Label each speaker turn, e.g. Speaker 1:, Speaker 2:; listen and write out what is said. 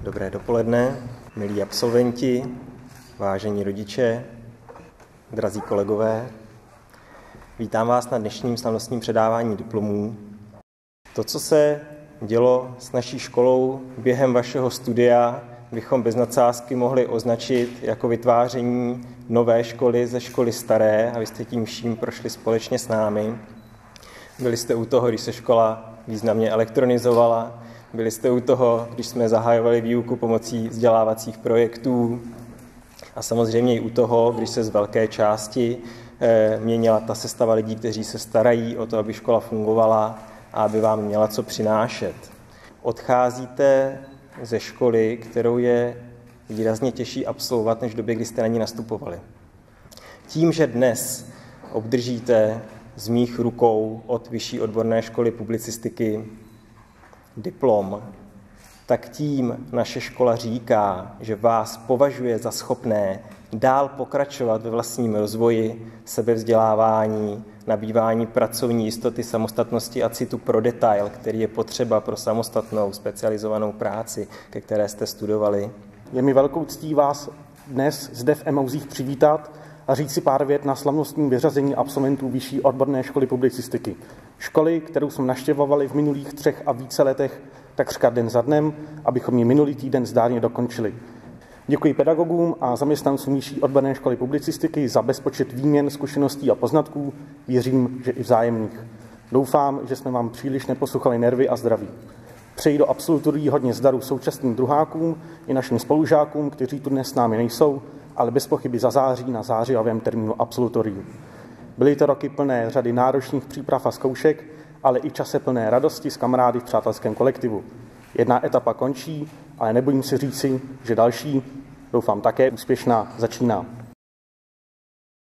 Speaker 1: Dobré dopoledne, milí absolventi, vážení rodiče, drazí kolegové. Vítám vás na dnešním slavnostním předávání diplomů. To, co se dělo s naší školou během vašeho studia, bychom bez nadsázky mohli označit jako vytváření nové školy ze školy staré a vy jste tím vším prošli společně s námi. Byli jste u toho, když se škola významně elektronizovala, byli jste u toho, když jsme zahajovali výuku pomocí vzdělávacích projektů a samozřejmě i u toho, když se z velké části měnila ta sestava lidí, kteří se starají o to, aby škola fungovala a aby vám měla co přinášet. Odcházíte ze školy, kterou je výrazně těžší absolvovat, než v době, kdy jste na ní nastupovali. Tím, že dnes obdržíte z mých rukou od Vyšší odborné školy publicistiky diplom, tak tím naše škola říká, že vás považuje za schopné dál pokračovat ve vlastním rozvoji, sebevzdělávání, nabývání pracovní jistoty, samostatnosti a citu pro detail, který je potřeba pro samostatnou specializovanou práci, ke které jste studovali.
Speaker 2: Je mi velkou ctí vás dnes zde v Emauzích přivítat a říct si pár vět na slavnostním vyřazení absolventů Vyšší odborné školy publicistiky. Školy, kterou jsme navštěvovali v minulých 3 a více letech takřka den za dnem, abychom ji minulý týden zdárně dokončili. Děkuji pedagogům a zaměstnancům Vyšší odborné školy publicistiky za bezpočet výměn, zkušeností a poznatků, věřím, že i vzájemných. Doufám, že jsme vám příliš neposluchali nervy a zdraví. Přeji do absolutorií hodně zdaru současným druhákům i našim spolužákům, kteří tu dnes s námi nejsou, ale bez pochyby zazáří na zářijovém termínu absolutorií. Byly to roky plné řady náročných příprav a zkoušek, ale i čase plné radosti s kamarády v přátelském kolektivu. Jedna etapa končí, ale nebojím se říci, že další, doufám také úspěšná, začíná.